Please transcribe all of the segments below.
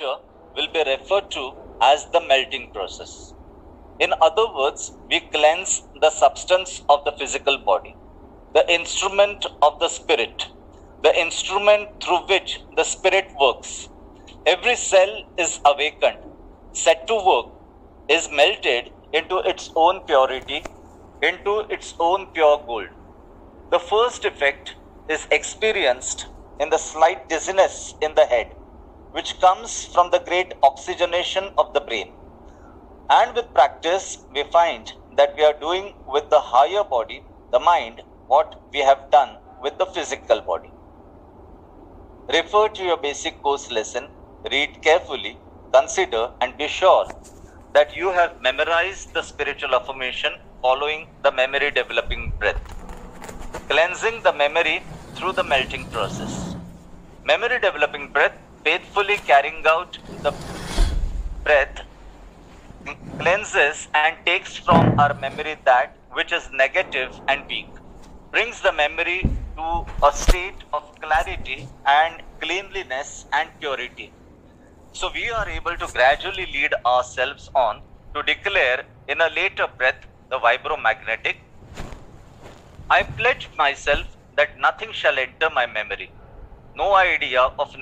will be referred to as the melting process. In other words, we cleanse the substance of the physical body, the instrument of the spirit, the instrument through which the spirit works. Every cell is awakened, set to work, is melted into its own purity, into its own pure gold. The first effect is experienced in the slight dizziness in the head, which comes from the great oxygenation of the brain. And with practice, we find that we are doing with the higher body, the mind, what we have done with the physical body. Refer to your basic course lesson, read carefully, consider, and be sure that you have memorized the spiritual affirmation following the memory developing breath. Cleansing the memory through the melting process. Memory developing breath, faithfully carrying out the breath, cleanses and takes from our memory that which is negative and weak, brings the memory to a state of clarity and cleanliness and purity. So we are able to gradually lead ourselves on to declare in a later breath the vibromagnetic. I pledge myself that nothing shall enter my memory. No idea of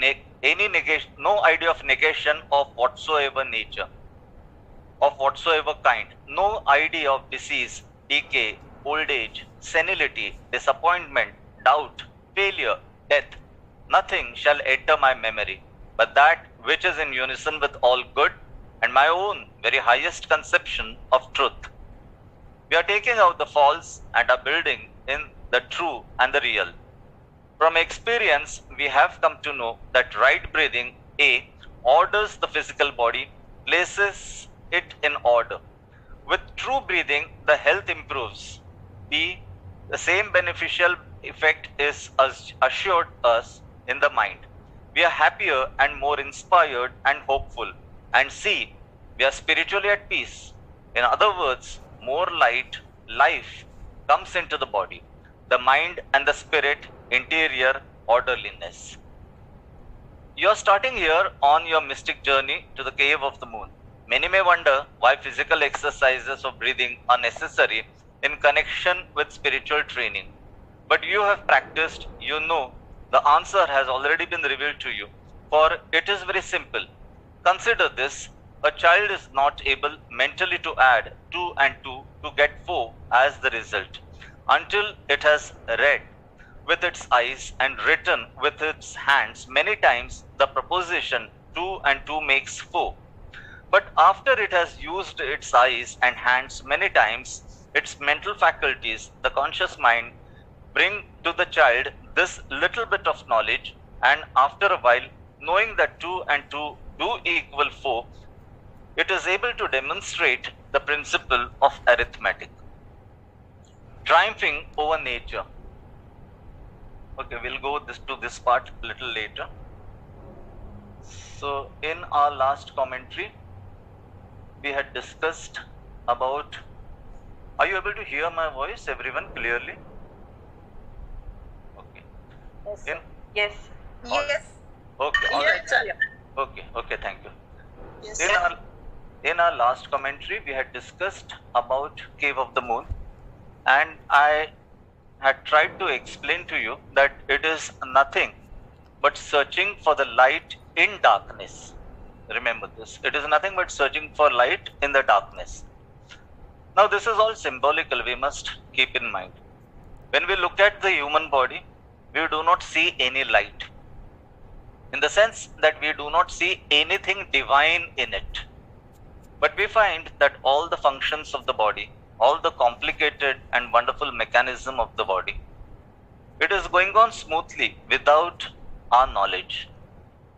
no idea of negation of whatsoever nature, of whatsoever kind. No idea of disease, decay, old age, senility, disappointment, doubt, failure, death. Nothing shall enter my memory, but that which is in unison with all good and my own very highest conception of truth. We are taking out the false and are building in the true and the real. From experience, we have come to know that right breathing, A, orders the physical body, places it in order. With true breathing, the health improves. B, the same beneficial effect is assured us in the mind. We are happier and more inspired and hopeful. And C, we are spiritually at peace. In other words, more light, life comes into the body, the mind and the spirit, interior orderliness. You are starting here on your mystic journey to the cave of the moon. Many may wonder why physical exercises of breathing are necessary in connection with spiritual training. But you have practiced, you know, the answer has already been revealed to you. For it is very simple. Consider this. A child is not able mentally to add 2 and 2 to get 4 as the result until it has read with its eyes and written with its hands many times the proposition 2 and 2 makes 4. But after it has used its eyes and hands many times, its mental faculties, the conscious mind, bring to the child this little bit of knowledge, and after a while, knowing that 2 and 2 do equal 4, it is able to demonstrate the principle of arithmetic. Triumphing over nature. Okay, we'll go to this part a little later. So, in our last commentary, we had discussed about. Are you able to hear my voice, everyone, clearly? Okay. Yes. Yes. Yes. Okay. All right. Yes. Okay. Thank you. Yes. In our last commentary, we had discussed about Cave of the Moon, and I had tried to explain to you that it is nothing but searching for the light in darkness. Remember this. It is nothing but searching for light in the darkness. Now, this is all symbolical, we must keep in mind. When we look at the human body, we do not see any light. In the sense that we do not see anything divine in it. But we find that all the functions of the body, all the complicated and wonderful mechanism of the body, it is going on smoothly without our knowledge,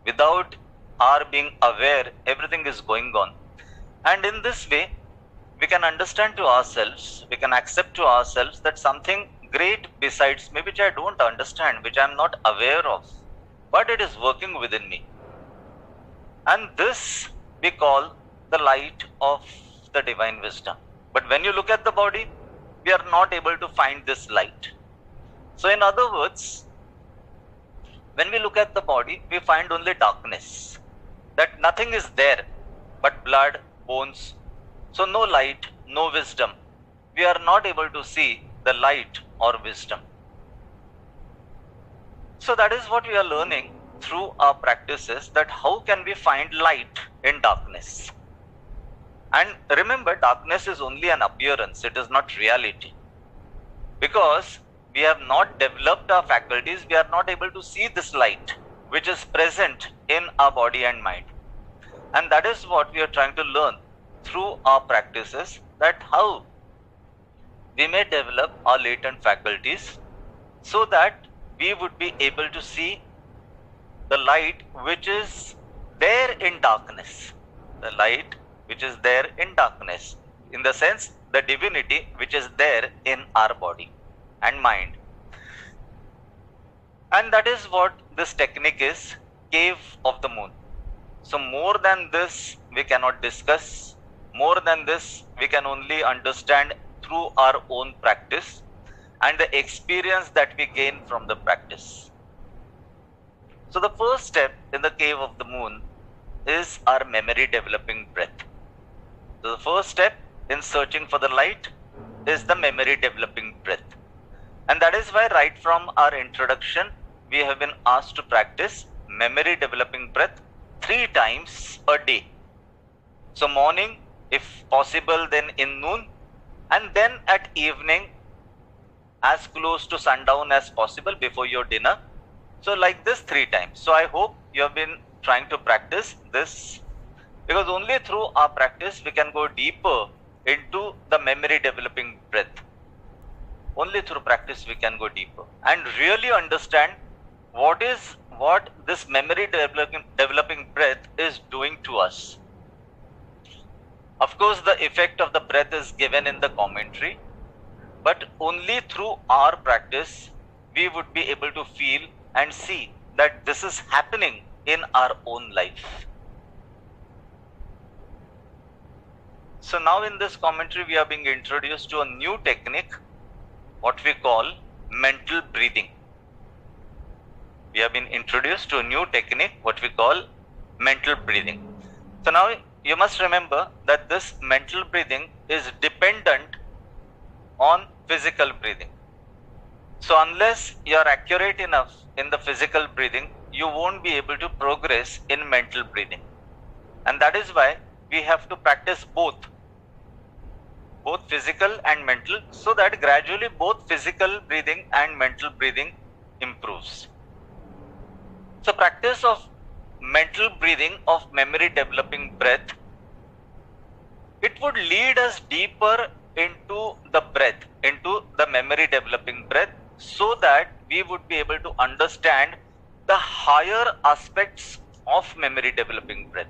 without our being aware everything is going on. And in this way, we can understand to ourselves, we can accept to ourselves that something great besides me, which I don't understand, which I am not aware of, but it is working within me. And this we call the light of the divine wisdom. But when you look at the body, we are not able to find this light. So in other words, when we look at the body, we find only darkness. that nothing is there but blood, bones. So no light, no wisdom. We are not able to see the light or wisdom. So that is what we are learning through our practices, that how can we find light in darkness. And remember, darkness is only an appearance, it is not reality. Because we have not developed our faculties, we are not able to see this light which is present in our body and mind. And that is what we are trying to learn through our practices, that how we may develop our latent faculties so that we would be able to see the light which is there in darkness. The light which is there in darkness, in the sense the divinity which is there in our body and mind. And that is what this technique is, Cave of the Moon. So more than this we cannot discuss, more than this we can only understand through our own practice and the experience that we gain from the practice. So the first step in the Cave of the Moon is our memory developing breath. So the first step in searching for the light is the memory developing breath. And that is why right from our introduction, we have been asked to practice memory developing breath 3 times a day. So morning, if possible, then in noon, and then at evening, as close to sundown as possible before your dinner. So like this 3 times. So I hope you have been trying to practice this, because only through our practice we can go deeper into the memory developing breath. Only through practice we can go deeper and really understand what this memory developing breath is doing to us. Of course, the effect of the breath is given in the commentary, but only through our practice we would be able to feel and see that this is happening in our own life. So now in this commentary we are being introduced to a new technique, what we call mental breathing. We have been introduced to a new technique, what we call mental breathing. So now you must remember that this mental breathing is dependent on physical breathing. So unless you are accurate enough in the physical breathing, you won't be able to progress in mental breathing. And that is why we have to practice both physical and mental, so that gradually both physical breathing and mental breathing improves. So practice of mental breathing of memory developing breath, it would lead us deeper into the breath, into the memory developing breath, so that we would be able to understand the higher aspects of memory developing breath.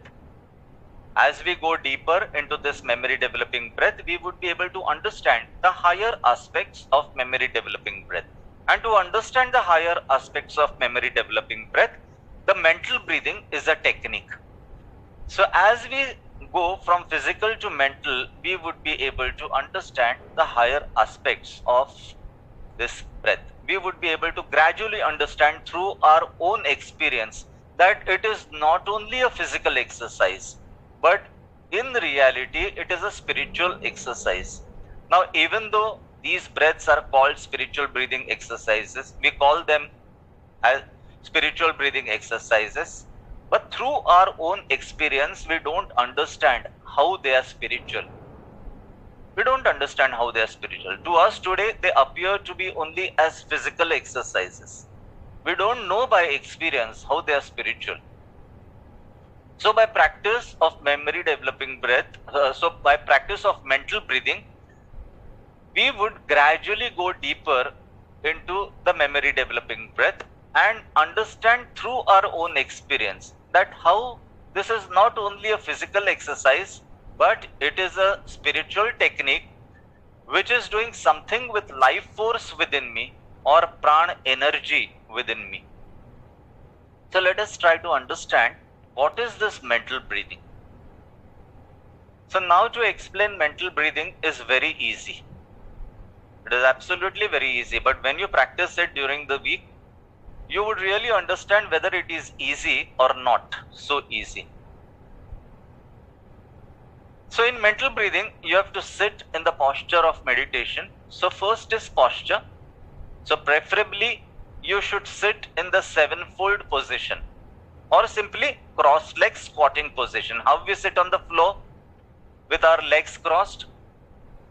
As we go deeper into this memory developing breath, we would be able to understand the higher aspects of memory developing breath. And to understand the higher aspects of memory developing breath, the mental breathing is a technique. So as we go from physical to mental, we would be able to understand the higher aspects of this breath. We would be able to gradually understand through our own experience that it is not only a physical exercise, but in reality it is a spiritual exercise. Now, even though these breaths are called spiritual breathing exercises, we call them as spiritual breathing exercises, but through our own experience we don't understand how they are spiritual. We don't understand how they are spiritual. To us today they appear to be only as physical exercises. We don't know by experience how they are spiritual. So by practice of memory developing breath, by practice of mental breathing, we would gradually go deeper into the memory developing breath and understand through our own experience that how this is not only a physical exercise, but it is a spiritual technique which is doing something with life force within me or prana energy within me. So let us try to understand what is this mental breathing. So now to explain mental breathing is very easy. It is absolutely very easy, but when you practice it during the week, you would really understand whether it is easy or not so easy. So in mental breathing, you have to sit in the posture of meditation. So first is posture. So preferably you should sit in the sevenfold position, or simply cross-leg squatting position. How we sit on the floor with our legs crossed.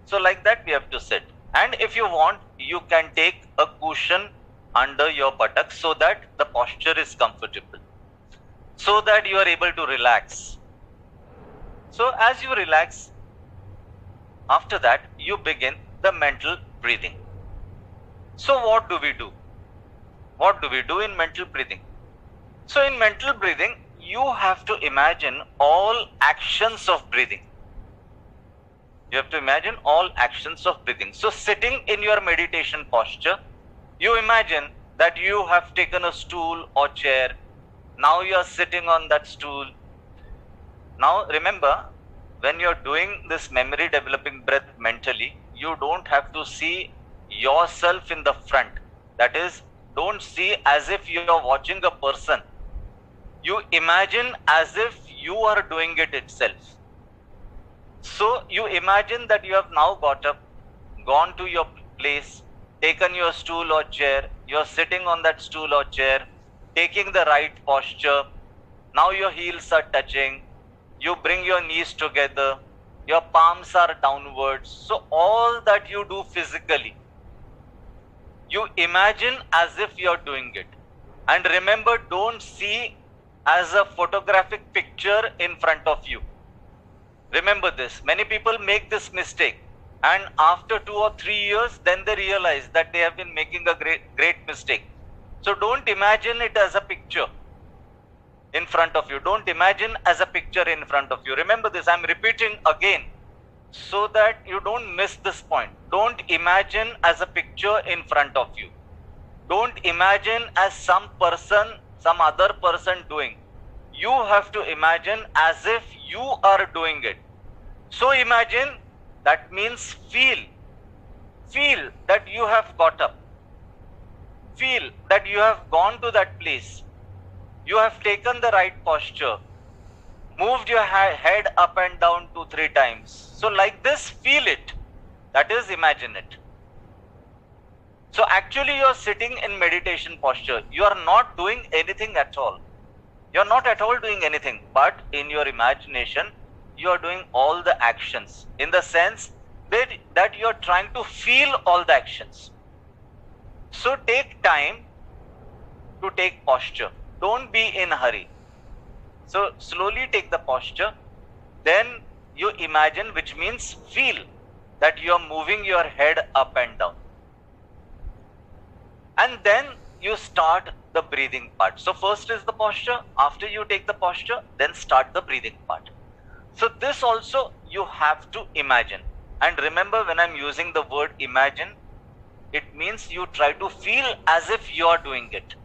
So like that we have to sit. And if you want, you can take a cushion under your buttocks so that the posture is comfortable, so that you are able to relax. So as you relax, after that you begin the mental breathing. So what do we do? What do we do in mental breathing? So in mental breathing, you have to imagine all actions of breathing. You have to imagine all actions of breathing. So sitting in your meditation posture, you imagine that you have taken a stool or chair. Now you are sitting on that stool. Now remember, when you're doing this memory developing breath mentally, you don't have to see yourself in the front. That is, don't see as if you are watching a person. You imagine as if you are doing it itself. So you imagine that you have now got up, gone to your place, taken your stool or chair, you're sitting on that stool or chair, taking the right posture. Now your heels are touching, you bring your knees together, your palms are downwards. So all that you do physically, you imagine as if you're doing it. And remember, don't see as a photographic picture in front of you. Remember this. Many people make this mistake, and after 2 or 3 years, then they realize that they have been making a great mistake. So don't imagine it as a picture in front of you. Don't imagine as a picture in front of you. Remember this. I'm repeating again so that you don't miss this point. Don't imagine as a picture in front of you. Don't imagine as some person, some other person doing. You have to imagine as if you are doing it. So imagine, that means feel. Feel that you have got up. Feel that you have gone to that place. You have taken the right posture. Moved your head up and down 2-3 times. So like this, feel it. That is, imagine it. So actually you are sitting in meditation posture. You are not doing anything at all. You are not at all doing anything, but in your imagination, you are doing all the actions, in the sense that you are trying to feel all the actions. So take time to take posture. Don't be in a hurry. So slowly take the posture, then you imagine, which means feel that you are moving your head up and down. And then you start the breathing part. So first is the posture. After you take the posture, then start the breathing part. So this also you have to imagine. And remember, when I'm using the word imagine, it means you try to feel as if you are doing it.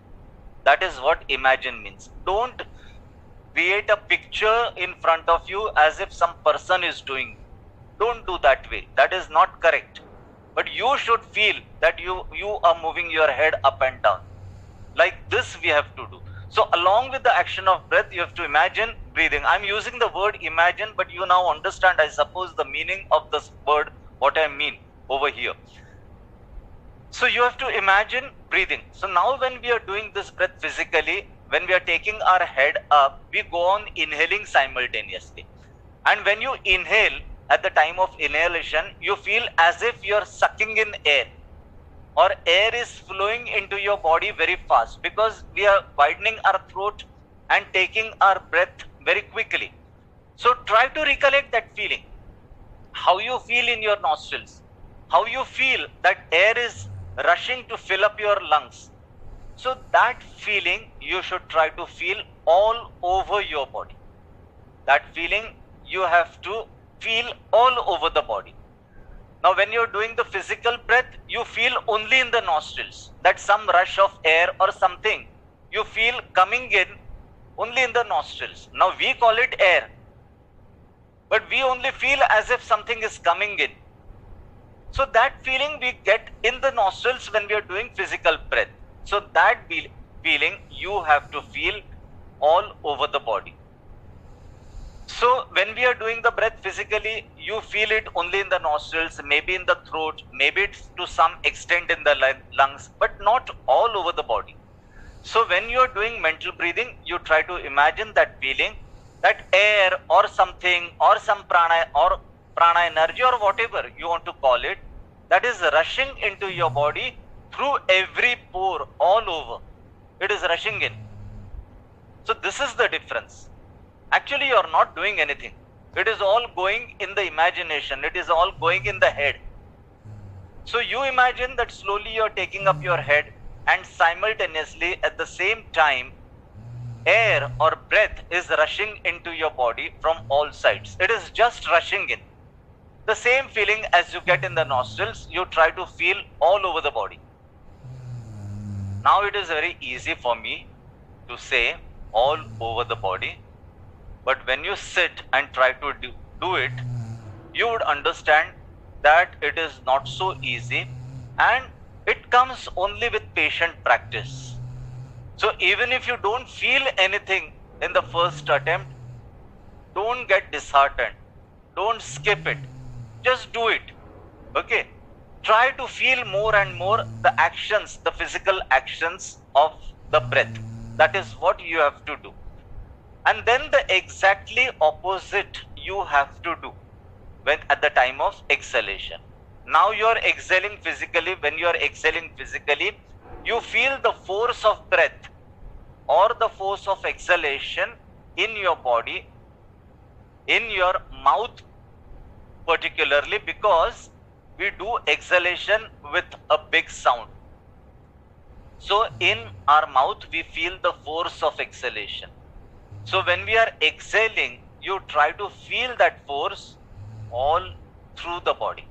That is what imagine means. Don't create a picture in front of you as if some person is doing. Don't do that way. That is not correct. But you should feel that you are moving your head up and down. Like this we have to do. So along with the action of breath, you have to imagine breathing. I'm using the word imagine, but you now understand, I suppose, the meaning of this word, what I mean over here. So you have to imagine breathing. So now when we are doing this breath physically, when we are taking our head up, we go on inhaling simultaneously. And when you inhale, at the time of inhalation, you feel as if you are sucking in air, or air is flowing into your body very fast, because we are widening our throat and taking our breath very quickly. So try to recollect that feeling, how you feel in your nostrils, how you feel that air is rushing to fill up your lungs. So that feeling you should try to feel all over your body. That feeling you have to feel all over the body. Now when you're doing the physical breath, you feel only in the nostrils, that some rush of air or something you feel coming in only in the nostrils. Now we call it air, but we only feel as if something is coming in. So that feeling we get in the nostrils when we are doing physical breath. So that feeling you have to feel all over the body. So when we are doing the breath physically, you feel it only in the nostrils, maybe in the throat, maybe it's to some extent in the lungs, but not all over the body. So when you are doing mental breathing, you try to imagine that feeling, that air or something or some prana energy or whatever you want to call it, that is rushing into your body through every pore all over. It is rushing in. So this is the difference. Actually, you are not doing anything. It is all going in the imagination. It is all going in the head. So you imagine that slowly you are taking up your head, and simultaneously at the same time, air or breath is rushing into your body from all sides. It is just rushing in. The same feeling as you get in the nostrils, you try to feel all over the body. Now it is very easy for me to say all over the body, but when you sit and try to do it, you would understand that it is not so easy, and it comes only with patient practice. So even if you don't feel anything in the first attempt, don't get disheartened. Don't skip it. Just do it. Okay? Try to feel more and more the actions, the physical actions of the breath. That is what you have to do. And then the exactly opposite you have to do when at the time of exhalation. Now you are exhaling physically. When you are exhaling physically, you feel the force of breath or the force of exhalation in your body, in your mouth particularly, because we do exhalation with a big sound. So in our mouth, we feel the force of exhalation. So when we are exhaling, you try to feel that force all through the body.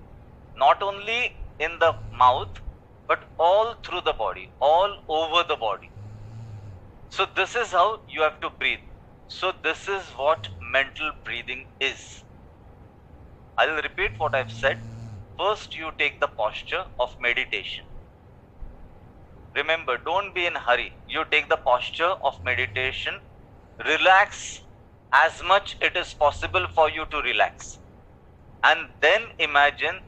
Not only in the mouth, but all through the body, all over the body. So this is how you have to breathe. So this is what mental breathing is. I will repeat what I've said. First, you take the posture of meditation. Remember, don't be in a hurry. You take the posture of meditation. Relax as much it is possible for you to relax. And then imagine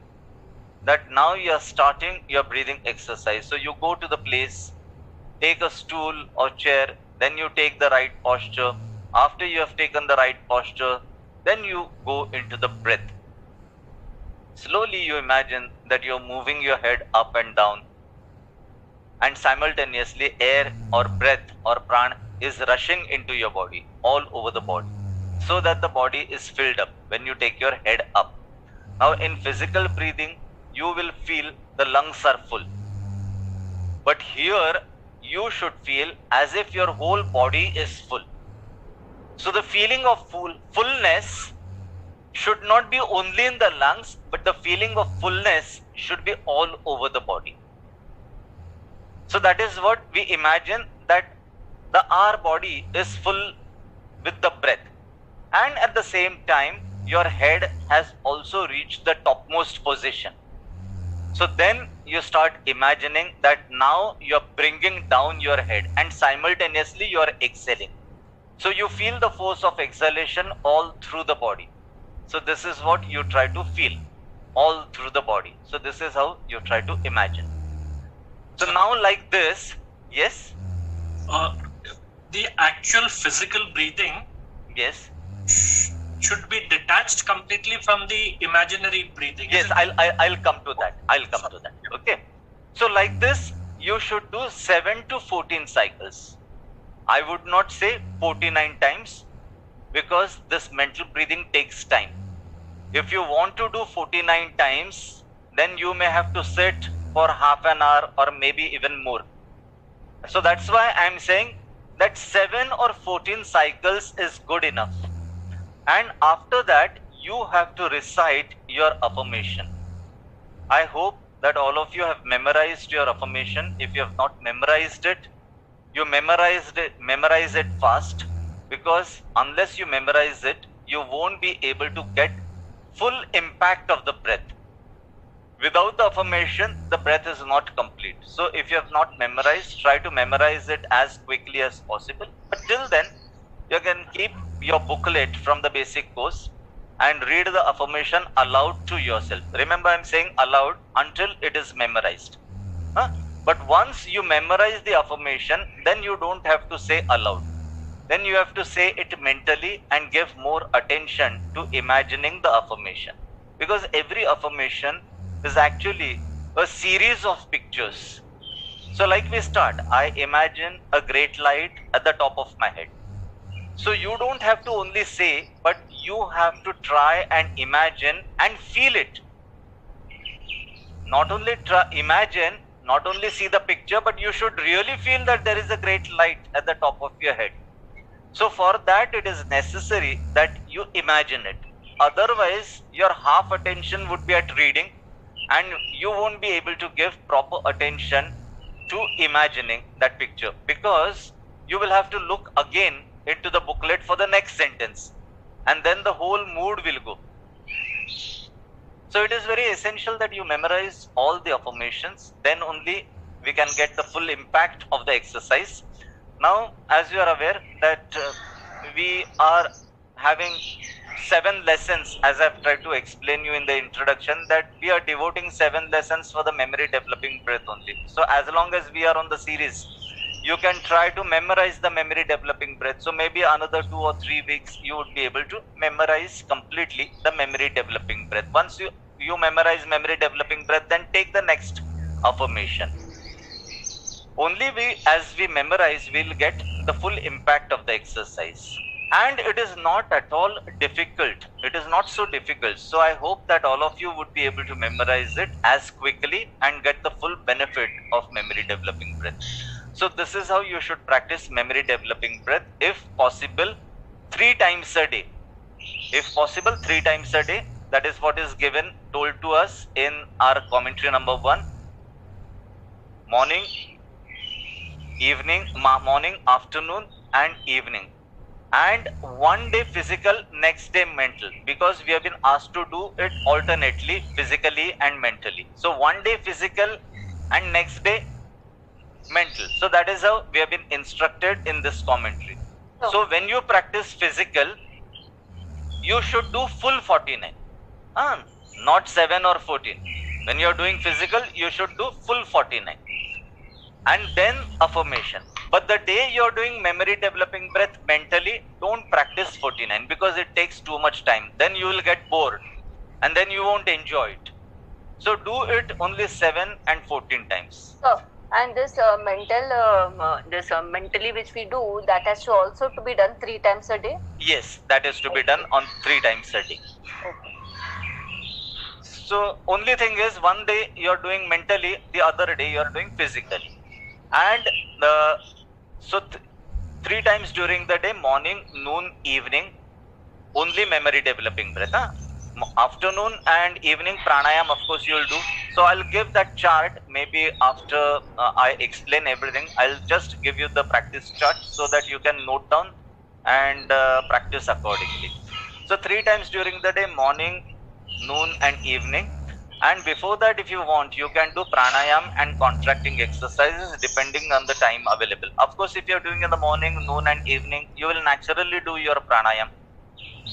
that now you are starting your breathing exercise. So you go to the place, take a stool or chair, then you take the right posture. After you have taken the right posture, then you go into the breath. Slowly you imagine that you are moving your head up and down, and simultaneously air or breath or prana is rushing into your body, all over the body, so that the body is filled up when you take your head up. Now in physical breathing, you will feel the lungs are full. But here, you should feel as if your whole body is full. So the feeling of fullness should not be only in the lungs, but the feeling of fullness should be all over the body. So that is what we imagine, that our body is full with the breath. And at the same time, your head has also reached the topmost position. So then you start imagining that now you are bringing down your head and simultaneously you are exhaling. So you feel the force of exhalation all through the body. So this is what you try to feel all through the body. So this is how you try to imagine. So now like this, yes? The actual physical breathing, yes, should be detached completely from the imaginary breathing. Yes, I'll come to that. I'll come to that. Okay. So like this, you should do 7 to 14 cycles. I would not say 49 times, because this mental breathing takes time. If you want to do 49 times, then you may have to sit for half an hour or maybe even more. So that's why I'm saying that 7 or 14 cycles is good enough. And after that, you have to recite your affirmation. I hope that all of you have memorized your affirmation. If you have not memorized it, you memorize it fast, because unless you memorize it, you won't be able to get full impact of the breath. Without the affirmation, the breath is not complete. So if you have not memorized, try to memorize it as quickly as possible. But till then, you can keep your booklet from the basic course and read the affirmation aloud to yourself. Remember, I'm saying aloud until it is memorized. But once you memorize the affirmation, then you don't have to say aloud. Then you have to say it mentally and give more attention to imagining the affirmation. Because every affirmation is actually a series of pictures. So like we start, I imagine a great light at the top of my head. So you don't have to only say, but you have to try and imagine and feel it. Not only imagine, not only see the picture, but you should really feel that there is a great light at the top of your head. So for that, it is necessary that you imagine it. Otherwise, your half attention would be at reading and you won't be able to give proper attention to imagining that picture, because you will have to look again into the booklet for the next sentence and then the whole mood will go. So it is very essential that you memorize all the affirmations, then only we can get the full impact of the exercise. Now, as you are aware that we are having 7 lessons, as I've tried to explain you in the introduction, that we are devoting 7 lessons for the memory developing breath only. So as long as we are on the series, you can try to memorize the memory developing breath. So maybe another 2 or 3 weeks, you would be able to memorize completely the memory developing breath. Once you memorize memory developing breath, then take the next affirmation. Only as we memorize, we'll get the full impact of the exercise. And it is not at all difficult. It is not so difficult. So I hope that all of you would be able to memorize it as quickly and get the full benefit of memory developing breath. So this is how you should practice memory developing breath, if possible 3 times a day. If possible 3 times a day. That is what is told to us in our commentary number 1. Morning, evening, morning, afternoon and evening. And 1 day physical, next day mental, because we have been asked to do it alternately, physically and mentally. So 1 day physical and next day mental. So that is how we have been instructed in this commentary. So when you practice physical, you should do full 49, not 7 or 14. When you are doing physical, you should do full 49 and then affirmation. But the day you are doing memory developing breath mentally, don't practice 49 because it takes too much time. Then you will get bored and then you won't enjoy it. So do it only 7 and 14 times. And this mentally which we do, that has to also to be done 3 times a day? Yes, that is to be done on 3 times a day. Okay. So only thing is, 1 day you are doing mentally, the other day you are doing physically. And so 3 times during the day, morning, noon, evening, only memory developing breath. Afternoon and evening pranayam, of course you will do. So I'll give that chart maybe after I explain everything. I'll just give you the practice chart so that you can note down and practice accordingly. So 3 times during the day, morning, noon and evening. And before that, if you want, you can do pranayam and contracting exercises depending on the time available. Of course, if you're doing in the morning, noon and evening, you will naturally do your pranayam.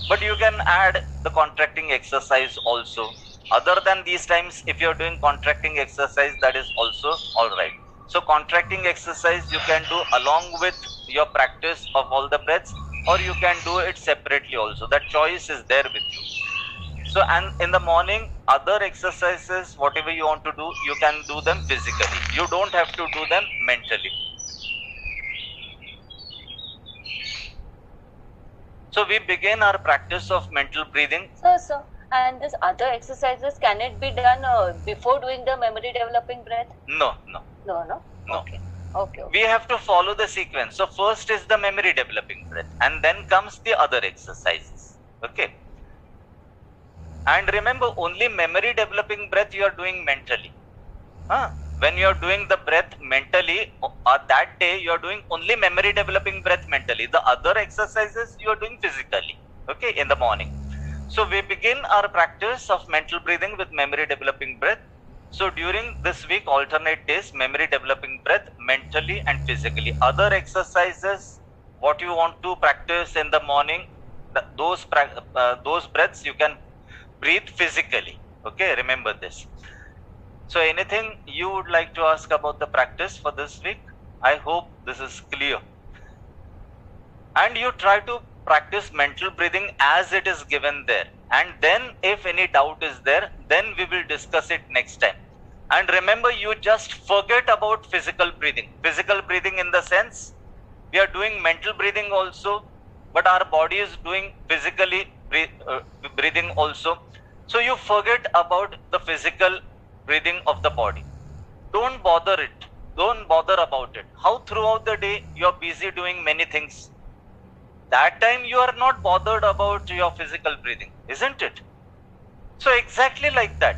But you can add the contracting exercise also. Other than these times, if you're doing contracting exercise, that is also alright. So contracting exercise you can do along with your practice of all the breaths, or you can do it separately also. That choice is there with you. So, and in the morning, other exercises, whatever you want to do, you can do them physically. You don't have to do them mentally. So we begin our practice of mental breathing. So, and this other exercises, can it be done before doing the memory developing breath? No. No. Okay. We have to follow the sequence. So first is the memory developing breath, and then comes the other exercises. Okay. And remember, only memory developing breath you are doing mentally. When you are doing the breath mentally, that day you are doing only memory developing breath mentally. The other exercises you are doing physically, okay, in the morning. So we begin our practice of mental breathing with memory developing breath. So during this week, alternate days, memory developing breath mentally and physically. Other exercises, what you want to practice in the morning, those breaths you can breathe physically. Okay, remember this. So anything you would like to ask about the practice for this week? I hope this is clear. And you try to practice mental breathing as it is given there. And then if any doubt is there, then we will discuss it next time. And remember, you just forget about physical breathing. Physical breathing in the sense, we are doing mental breathing also, but our body is doing physically breathing also. So you forget about the physical breathing of the body. Don't bother it. Don't bother about it. How throughout the day you are busy doing many things. That time you are not bothered about your physical breathing, isn't it? So exactly like that.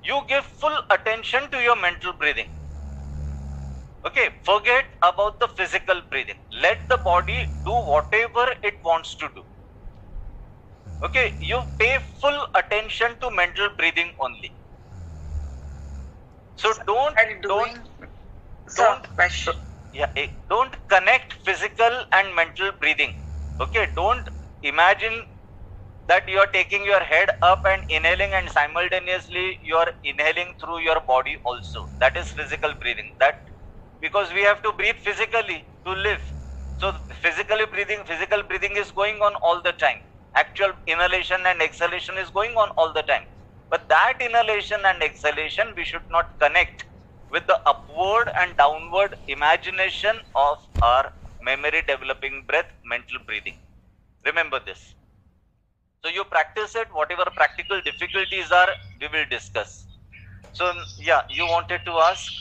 You give full attention to your mental breathing. Okay, forget about the physical breathing. Let the body do whatever it wants to do. Okay, you pay full attention to mental breathing only. So don't connect physical and mental breathing. Okay, don't imagine that you are taking your head up and inhaling, and simultaneously you are inhaling through your body also. That is physical breathing. That because we have to breathe physically to live. So physical breathing is going on all the time. Actual inhalation and exhalation is going on all the time. But that inhalation and exhalation we should not connect with the upward and downward imagination of our memory developing breath, mental breathing. Remember this. So you practice it, whatever practical difficulties are, we will discuss. So yeah, you wanted to ask?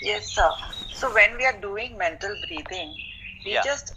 Yes, sir. So when we are doing mental breathing, we just